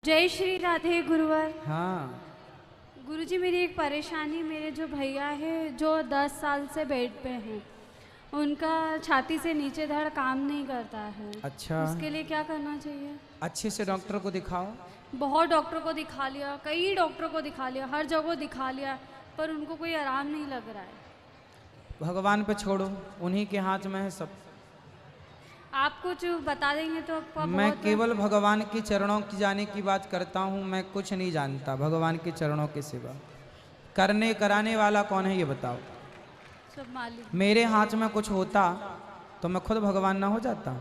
जय श्री राधे गुरुवर। हाँ गुरुजी, मेरी एक परेशानी, मेरे जो भैया है जो 10 साल से बेड पे हैं, उनका छाती से नीचे धड़ काम नहीं करता है। अच्छा, उसके लिए क्या करना चाहिए? अच्छे से डॉक्टर को दिखाओ। बहुत डॉक्टर को दिखा लिया, कई डॉक्टर को दिखा लिया, हर जगह दिखा लिया, पर उनको कोई आराम नहीं लग रहा है। भगवान पे छोड़ो, उन्हीं के हाथ में है सब। आप कुछ बता देंगे तो आपका मैं बहुत केवल भगवान के चरणों की जाने की बात करता हूँ। मैं कुछ नहीं जानता भगवान के चरणों के सिवा। करने कराने वाला कौन है ये बताओ। सब मालिक। मेरे हाथ में कुछ होता तो मैं खुद भगवान ना हो जाता।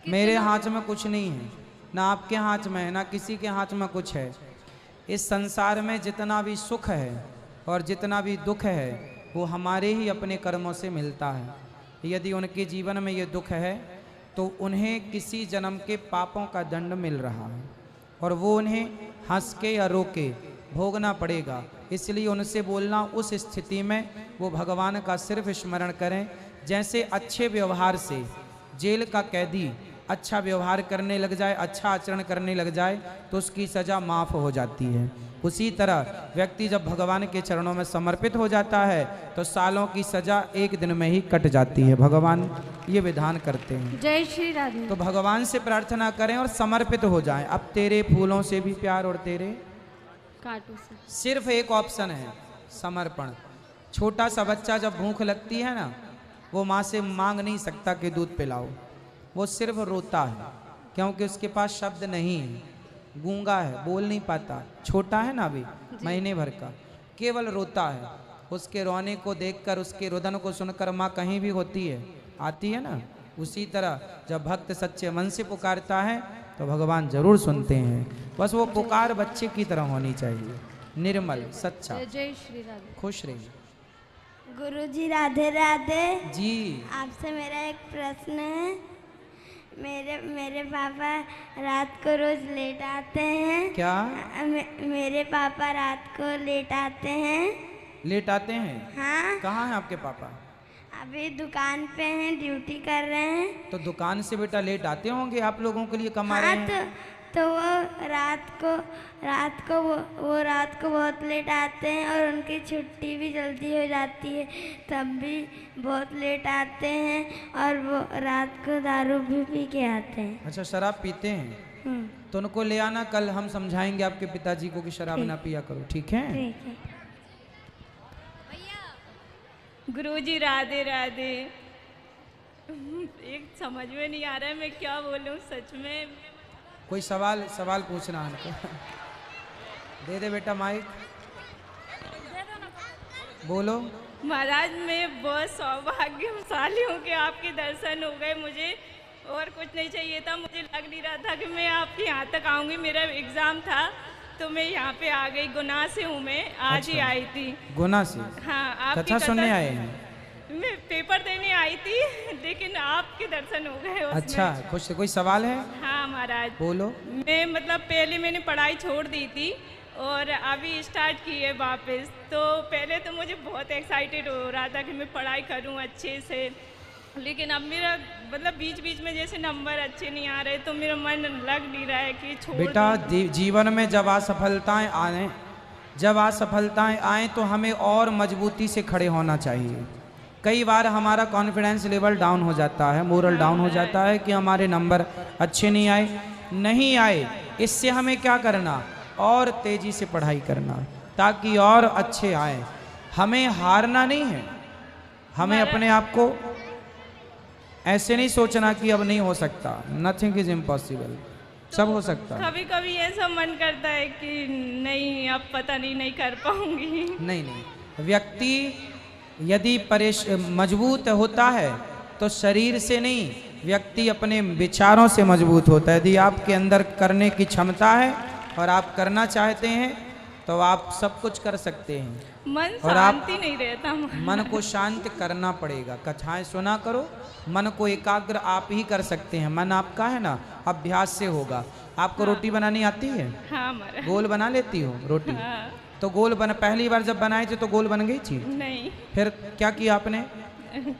मेरे हाथ में कुछ नहीं है, ना आपके हाथ में है, ना किसी के हाथ में कुछ है। इस संसार में जितना भी सुख है और जितना भी दुख है वो हमारे ही अपने कर्मों से मिलता है। यदि उनके जीवन में ये दुख है तो उन्हें किसी जन्म के पापों का दंड मिल रहा है और वो उन्हें हंस के या रो के भोगना पड़ेगा। इसलिए उनसे बोलना, उस स्थिति में वो भगवान का सिर्फ स्मरण करें। जैसे अच्छे व्यवहार से जेल का कैदी अच्छा व्यवहार करने लग जाए, अच्छा आचरण करने लग जाए तो उसकी सज़ा माफ़ हो जाती है। उसी तरह व्यक्ति जब भगवान के चरणों में समर्पित हो जाता है तो सालों की सज़ा एक दिन में ही कट जाती है। भगवान ये विधान करते हैं। जय श्री राधे। तो भगवान से प्रार्थना करें और समर्पित हो जाएं। अब तेरे फूलों से भी प्यार और तेरे कांटों से। सिर्फ एक ऑप्शन है, समर्पण। छोटा सा बच्चा जब भूख लगती है ना, वो माँ से मांग नहीं सकता कि दूध पिलाओ, वो सिर्फ रोता है क्योंकि उसके पास शब्द नहीं है, गूंगा है, बोल नहीं पाता, छोटा है ना अभी महीने भर का, केवल रोता है। उसके रोने को देखकर, उसके रुदन को सुनकर माँ कहीं भी होती है, आती है ना। उसी तरह जब भक्त सच्चे मन से पुकारता है तो भगवान जरूर सुनते हैं। बस वो पुकार बच्चे की तरह होनी चाहिए, निर्मल, सच्चा। जय श्री राधे। खुश रहिए। गुरुजी राधे राधे जी। आपसे मेरा एक प्रश्न है। मेरे पापा रात को रोज लेट आते हैं। क्या? मेरे पापा रात को लेट आते हैं। लेट आते हैं? हाँ। कहाँ हैं आपके पापा? अभी दुकान पे हैं, ड्यूटी कर रहे हैं। तो दुकान से बेटा लेट आते होंगे, आप लोगों के लिए कमा रहे हाँ, हैं। तो वो रात को बहुत लेट आते हैं और उनकी छुट्टी भी जल्दी हो जाती है, तब भी बहुत लेट आते हैं और वो रात को दारू भी पी के आते हैं। अच्छा, शराब पीते हैं? तो उनको ले आना, कल हम समझाएंगे आपके पिताजी को कि शराब ना पिया करो, ठीक है? ठीक है। गुरुजी राधे राधे। एक समझ में नहीं आ रहा है मैं क्या बोलूं, सच में। कोई सवाल पूछना हमको। दे दे बेटा माइक, बोलो। महाराज, मैं बहुत सौभाग्यशाली हूँ कि आपके दर्शन हो गए मुझे, और कुछ नहीं चाहिए था। मुझे लग नहीं रहा था कि मैं आपके यहाँ तक आऊँगी। मेरा एग्ज़ाम था तो मैं यहाँ पे आ गई। गुना से हूँ मैं, आज ही आई थी। गुना से? हाँ, आपकी कथा सुनने आए हैं? मैं पेपर देने आई थी, लेकिन आपके दर्शन हो गए उसमें। अच्छा, खुश। कोई सवाल है? हाँ महाराज, बोलो। मैं मतलब पहले मैंने पढ़ाई छोड़ दी थी और अभी स्टार्ट की है वापस। तो पहले तो मुझे बहुत एक्साइटेड हो रहा था कि मैं पढ़ाई करूं अच्छे से, लेकिन अब मेरा मतलब बीच बीच में जैसे नंबर अच्छे नहीं आ रहे तो मेरा मन लग नहीं रहा है कि छोड़ बेटा, दूं। जीवन में जब असफलताएं आए तो हमें और मजबूती से खड़े होना चाहिए। कई बार हमारा कॉन्फिडेंस लेवल डाउन हो जाता है, मोरल डाउन हो जाता है कि हमारे नंबर अच्छे नहीं आए। इससे हमें क्या करना? और तेजी से पढ़ाई करना ताकि और अच्छे आए। हमें हारना नहीं है, हमें अपने आप को ऐसे नहीं सोचना कि अब नहीं हो सकता। नथिंग इज इम्पॉसिबल, सब हो सकता है। कभी कभी ऐसा मन करता है कि नहीं, अब पता नहीं कर पाऊंगी। नहीं, व्यक्ति यदि मजबूत होता है तो शरीर से नहीं, व्यक्ति अपने विचारों से मजबूत होता है। यदि आपके अंदर करने की क्षमता है और आप करना चाहते हैं तो आप सब कुछ कर सकते हैं। मन और शांति नहीं रहता। मन को शांत करना पड़ेगा। कथाएं सुना करो, मन को एकाग्र आप ही कर सकते हैं। मन आपका है ना, अभ्यास से होगा। आपको रोटी बनानी आती है? हाँ महाराज। गोल बना लेती हो रोटी? हाँ। तो गोल पहली बार जब बनाए थे तो गोल बन गई थी? नहीं। फिर क्या किया आपने?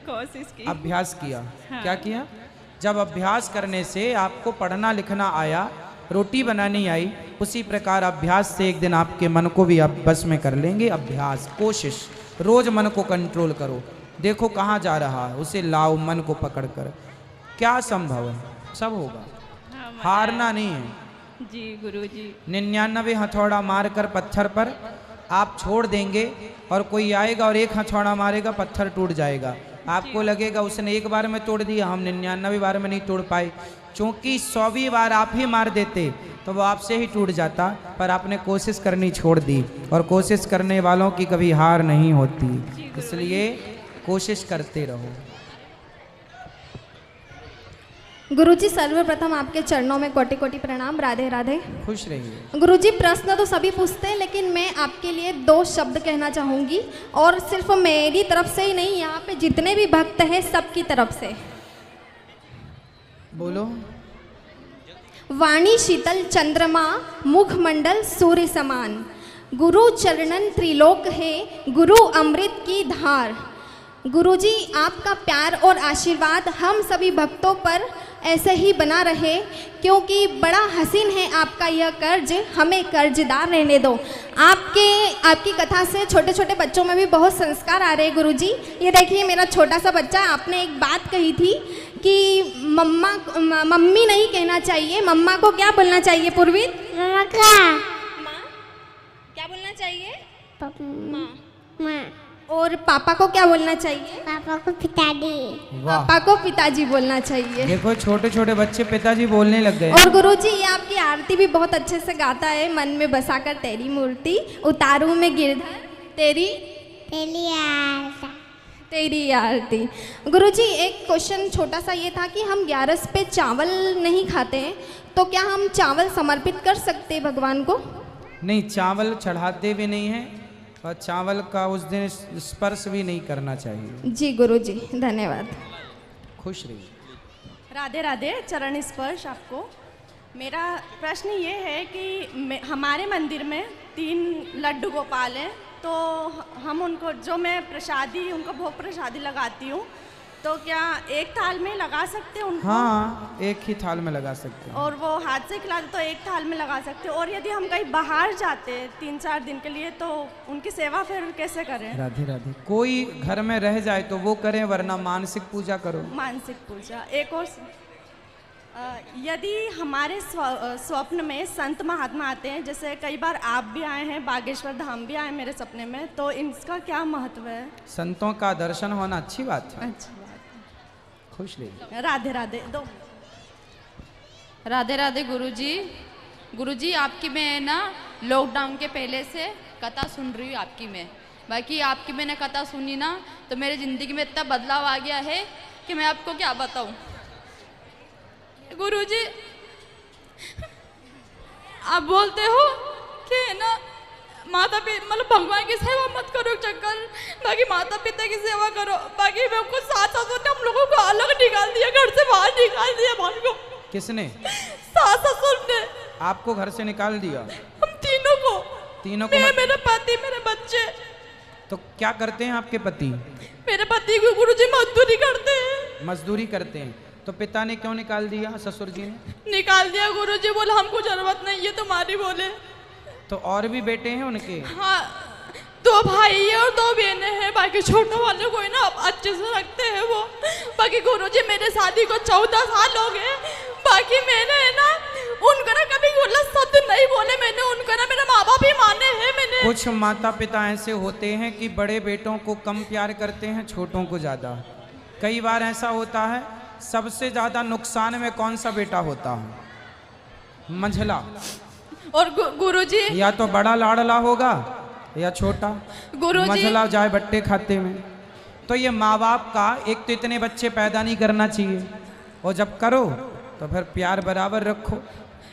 कोशिश की, अभ्यास किया। हाँ। क्या किया? जब अभ्यास करने से आपको पढ़ना लिखना आया रोटी बनानी आई, उसी प्रकार अभ्यास से एक दिन आपके मन को भी आप बस में कर लेंगे। अभ्यास, कोशिश, रोज मन को कंट्रोल करो, देखो कहाँ जा रहा है, उसे लाओ मन को पकड़कर। क्या संभव है, सब होगा, हारना नहीं है। जी गुरुजी। 99 हथौड़ा मारकर पत्थर पर आप छोड़ देंगे और कोई आएगा और एक हथौड़ा मारेगा, पत्थर टूट जाएगा। आपको लगेगा उसने एक बार में तोड़ दिया, हम 99 बार में नहीं तोड़ पाए। क्योंकि 100वीं बार आप ही मार देते तो वो आपसे ही टूट जाता, पर आपने कोशिश करनी छोड़ दी, और कोशिश करने वालों की कभी हार नहीं होती, इसलिए कोशिश करते रहो। गुरुजी, सर्वप्रथम आपके चरणों में कोटि कोटि प्रणाम। राधे राधे। खुश रहिए। गुरुजी, प्रश्न तो सभी पूछते हैं, लेकिन मैं आपके लिए 2 शब्द कहना चाहूँगी, और सिर्फ मेरी तरफ से ही नहीं, यहाँ पे जितने भी भक्त हैं सबकी तरफ से। बोलो। वाणी शीतल चंद्रमा, मुखमंडल सूर्य समान, गुरु चरणन त्रिलोक है, गुरु अमृत की धार। गुरुजी, आपका प्यार और आशीर्वाद हम सभी भक्तों पर ऐसे ही बना रहे, क्योंकि बड़ा हसीन है आपका यह कर्ज, हमें कर्जदार रहने दो। आपकी कथा से छोटे छोटे बच्चों में भी बहुत संस्कार आ रहे हैं गुरुजी। ये देखिए मेरा छोटा सा बच्चा, आपने एक बात कही थी कि मम्मी नहीं कहना चाहिए, मम्मा को क्या बोलना चाहिए पूर्वी? मम्मा का माँ। क्या बोलना चाहिए? माँ। माँ। और पापा को क्या बोलना चाहिए? पापा को पिताजी। वाह, पापा को पिताजी बोलना चाहिए। देखो छोटे छोटे बच्चे पिताजी बोलने लग गए। और गुरुजी, ये आपकी आरती भी बहुत अच्छे से गाता है। मन में बसाकर तेरी मूर्ति उतारूं मैं गिरधर, तेरी आरती। गुरुजी, एक क्वेश्चन छोटा सा ये था कि हम 11 पे चावल नहीं खाते हैं, तो क्या हम चावल समर्पित कर सकते हैं भगवान को? नहीं, चावल चढ़ाते भी नहीं है, और चावल का उस दिन स्पर्श भी नहीं करना चाहिए। जी गुरुजी, धन्यवाद। खुश रहिए। राधे राधे। चरण स्पर्श आपको। मेरा प्रश्न ये है कि हमारे मंदिर में 3 लड्डू गोपाल हैं, तो हम उनको, जो मैं प्रसादी, उनको भोग प्रसादी लगाती हूँ, तो क्या एक थाल में लगा सकते हैं उनको? हाँ, एक ही थाल में लगा सकते हैं। और वो हाथ से खिलाते तो एक थाल में लगा सकते हैं। और यदि हम कहीं बाहर जाते हैं 3-4 दिन के लिए, तो उनकी सेवा फिर कैसे करें? राधे राधे। कोई घर में रह जाए तो वो करें, वरना मानसिक पूजा करो। मानसिक पूजा। एक और यदि हमारे स्वप्न में संत महात्मा आते हैं, जैसे कई बार आप भी आए हैं, बागेश्वर धाम भी आए मेरे सपने में, तो इनका क्या महत्व है? संतों का दर्शन होना अच्छी बात है। अच्छा, खुश रहिए। राधे राधे। राधे राधे गुरुजी। गुरुजी, आपकी मैं ना लॉकडाउन के पहले से कथा सुन रही हूँ आपकी मैं। बाकी आपकी मैंने कथा सुनी ना, तो मेरी ज़िंदगी में इतना बदलाव आ गया है कि मैं आपको क्या बताऊँ। गुरुजी, आप बोलते हो कि ना माता पिता, मतलब भगवान की सेवा मत करो चक्कर, बाकी माता पिता की सेवा करो। बाकी मैं हमको सास ससुर ने हम लोगों को अलग निकाल दिया, घर से बाहर निकाल दिया। भाई को किसने? सास ससुर ने आपको घर से निकाल दिया? हम तीनों को। मैं, मेरे पति, मेरे बच्चे। तो क्या करते हैं आपके पति? मेरे पति को गुरुजी मजदूरी करते हैं। मजदूरी करते हैं, तो पिता ने क्यों निकाल दिया? ससुर जी ने निकाल दिया गुरुजी, बोला हमको जरूरत नहीं है तुम्हारी। बोले तो और भी बेटे हैं उनके? हाँ, 2 भाई है और 2 बहनें हैं। बाकी छोटे वाले को ना अच्छे से रखते हैं वो। बाकी गुरुजी, मेरे शादी को 14 साल हो गए। बाकी मैंने ना उनको ना कभी गलत शब्द नहीं बोले, मैंने उनको ना मेरे माँ बाप ही माने हैं मैंने। कुछ माता पिता ऐसे होते हैं कि बड़े बेटों को कम प्यार करते हैं, छोटों को ज़्यादा। कई बार ऐसा होता है। सबसे ज़्यादा नुकसान में कौन सा बेटा होता है? मंझला। और गुरुजी, या तो बड़ा लाडला होगा या छोटा। गुरुजी, मंझला जाए बट्टे खाते में। तो ये माँ बाप का, एक तो इतने बच्चे पैदा नहीं करना चाहिए, और जब करो तो फिर प्यार बराबर रखो।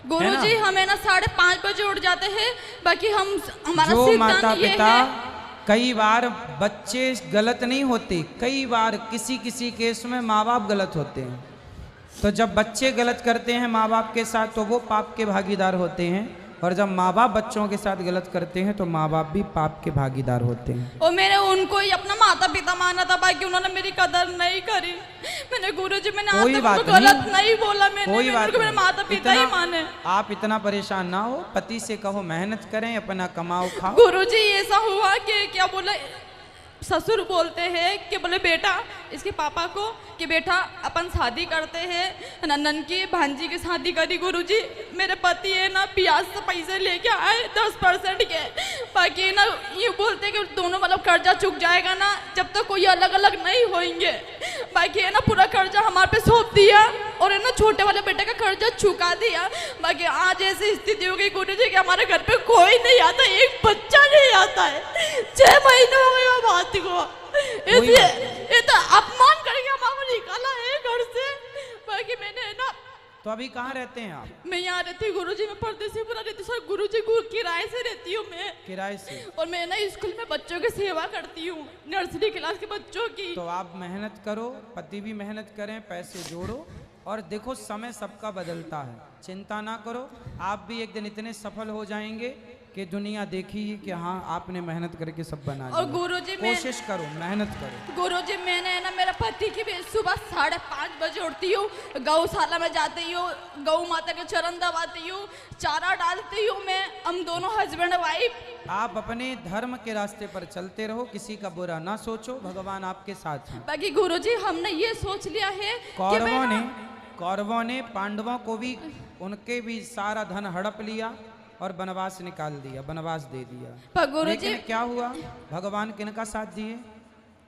गुरुजी, हमें ना 5:30 बजे उठ जाते हैं। बाकी हमारा जो सिद्धांत माता ये पिता, है। कई बार बच्चे गलत नहीं होते, कई बार किसी केस में माँ बाप गलत होते हैं। तो जब बच्चे गलत करते हैं माँ बाप के साथ, तो वो पाप के भागीदार होते हैं, और जब माँ बाप बच्चों के साथ गलत करते हैं तो माँ बाप भी पाप के भागीदार होते हैं। और मैंने उनको ही अपना माता पिता माना था, बाकी उन्होंने मेरी कदर नहीं करी। मैंने गुरुजी, मैंने आज कोई तक बात उनको गलत नहीं बोला, कोई बात मेरे माता पिता ही माने। आप इतना परेशान ना हो, पति से कहो मेहनत करें, अपना कमाओ खाओ। गुरुजी ऐसा हुआ कि क्या बोले, ससुर बोलते हैं कि बोले बेटा इसके पापा को कि बेटा अपन शादी करते हैं, नंदन की भांजी की शादी करी। गुरुजी मेरे पति है ना ब्याज से पैसे लेके आए 10% के, बाकी ना ये बोलते कि दोनों मतलब कर्जा चुक जाएगा ना जब तक कोई अलग अलग नहीं होंगे। बाकी है ना पूरा कर्जा हमारे पे सौंप दिया और है ना छोटे वाले बेटे का कर्जा चुका दिया। बाकी आज ऐसी स्थिति हो गई गुरुजी कि हमारे घर पे कोई नहीं आता, एक बच्चा नहीं आता है। 6 महीने हो गए बात को, ये तो अपमान करके हमारा निकाला है घर से। बाकी मैंने ना, तो अभी कहाँ रहते हैं आप? मैं यहाँ रहती हूँ गुरुजी, मैं परदेसी पूरा रहती हूँ सर। गुरुजी किराए से रहती हूँ मैं, किराए से। और मैं ना स्कूल में बच्चों की सेवा करती हूँ, नर्सरी क्लास के बच्चों की। तो आप मेहनत करो, पति भी मेहनत करें, पैसे जोड़ो, और देखो समय सबका बदलता है, चिंता ना करो। आप भी एक दिन इतने सफल हो जाएंगे कि दुनिया देखेगी कि हाँ आपने मेहनत करके सब बना लिया। और गुरुजी कोशिश करो, मेहनत करो। गुरुजी मैंने ना मेरा पति की भी सुबह 5:30 बजे उठती हूँ, गौशाला में जाती हूँ, गौ माता के चरण दबाती हूँ, चारा डालती हूँ मैं, हम दोनों हस्बैंड वाइफ। आप अपने धर्म के रास्ते पर चलते रहो, किसी का बुरा ना सोचो, भगवान आपके साथ हैं। बाकी गुरुजी हमने ये सोच लिया है कौरवों ने पांडवों को भी, उनके भी सारा धन हड़प लिया और वनवास निकाल दिया, वनवास दे दिया। लेकिन क्या हुआ, भगवान किनका साथ दिए?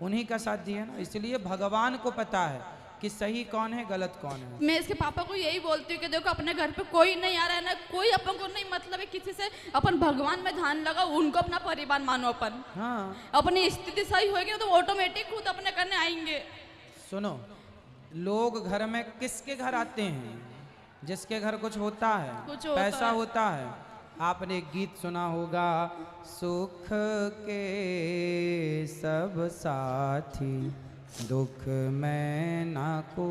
उन्हीं का साथ दिए ना। इसलिए भगवान को पता है कि सही कौन है, गलत कौन है। मैं इसके पापा को यही बोलती हूँ कि देखो अपने घर पे कोई नहीं आ रहा है ना, कोई अपन को नहीं मतलब है किसी से, अपन भगवान में ध्यान लगाओ, उनको अपना परिवार मानो अपन। हाँ, अपनी स्थिति सही होगी ना तो ऑटोमेटिक खुद अपने करने आएंगे। सुनो, लोग घर में किसके घर आते हैं? जिसके घर कुछ होता है, पैसा होता है। आपने एक गीत सुना होगा, सुख के सब साथी दुख में ना कोई,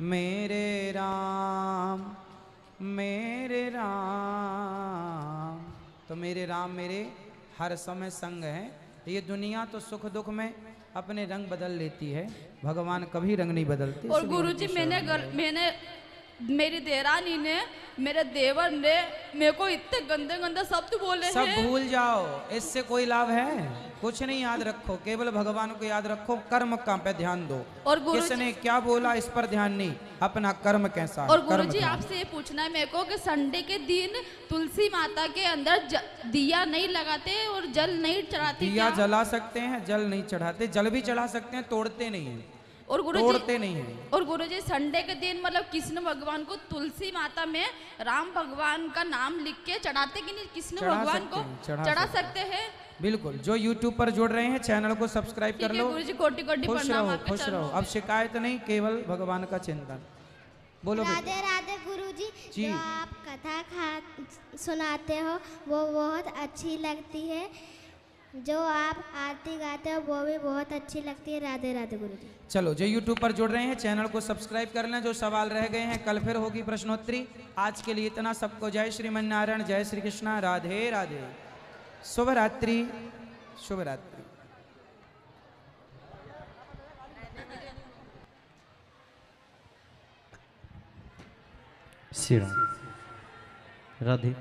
मेरे राम मेरे राम। तो मेरे राम मेरे हर समय संग हैं। ये दुनिया तो सुख दुख में अपने रंग बदल लेती है, भगवान कभी रंग नहीं बदलते। और गुरुजी मैंने मेरी देरानी ने, मेरे देवर ने मेरे को इतने गंदे गंदे शब्द बोले हैं। सब भूल जाओ, इससे कोई लाभ है? कुछ नहीं याद रखो, केवल भगवान को याद रखो, कर्म का पे ध्यान दो। और किसने क्या बोला इस पर ध्यान नहीं, अपना कर्म कैसा है। और गुरुजी आपसे ये पूछना है मेरे को कि संडे के दिन तुलसी माता के अंदर दिया नहीं लगाते और जल नहीं चढ़ाते? दिया जला सकते हैं, जल नहीं चढ़ाते। जल भी चढ़ा सकते हैं, तोड़ते नहीं है। और तोड़ते नहीं है। और गुरुजी संडे के दिन मतलब कृष्ण भगवान को तुलसी माता में राम भगवान का नाम लिख के चढ़ाते कि नहीं? कृष्ण भगवान को चढ़ा सकते हैं। बिल्कुल। जो YouTube पर जुड़ रहे हैं चैनल को सब्सक्राइब कर लो। गुरुजी कोटि कोटि प्रणाम। खुश रहो। अब शिकायत नहीं, केवल भगवान का चिंतन। बोलो। राधे राधे गुरुजी जी। जो आप कथा सुनाते हो वो बहुत अच्छी लगती है, जो आप आरती गाते हो वो भी बहुत अच्छी लगती है। राधे राधे गुरुजी। चलो, जो YouTube पर जुड़ रहे हैं चैनल को सब्सक्राइब कर लें। जो सवाल रह गए हैं कल फिर होगी प्रश्नोत्तरी। आज के लिए इतना। सबको जय श्रीमन नारायण, जय श्री कृष्णा, राधे राधे, शुभ रात्रि, शुभ रात्रि। श्री राम। राधे।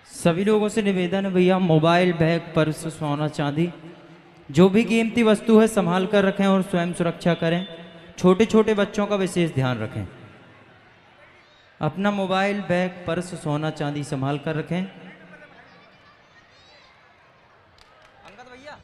सभी लोगों से निवेदन है भैया, मोबाइल, बैग, पर्स, सोना चांदी जो भी कीमती वस्तु है संभाल कर रखें और स्वयं सुरक्षा करें। छोटे छोटे बच्चों का विशेष ध्यान रखें। अपना मोबाइल, बैग, पर्स, सोना चांदी संभाल कर रखें।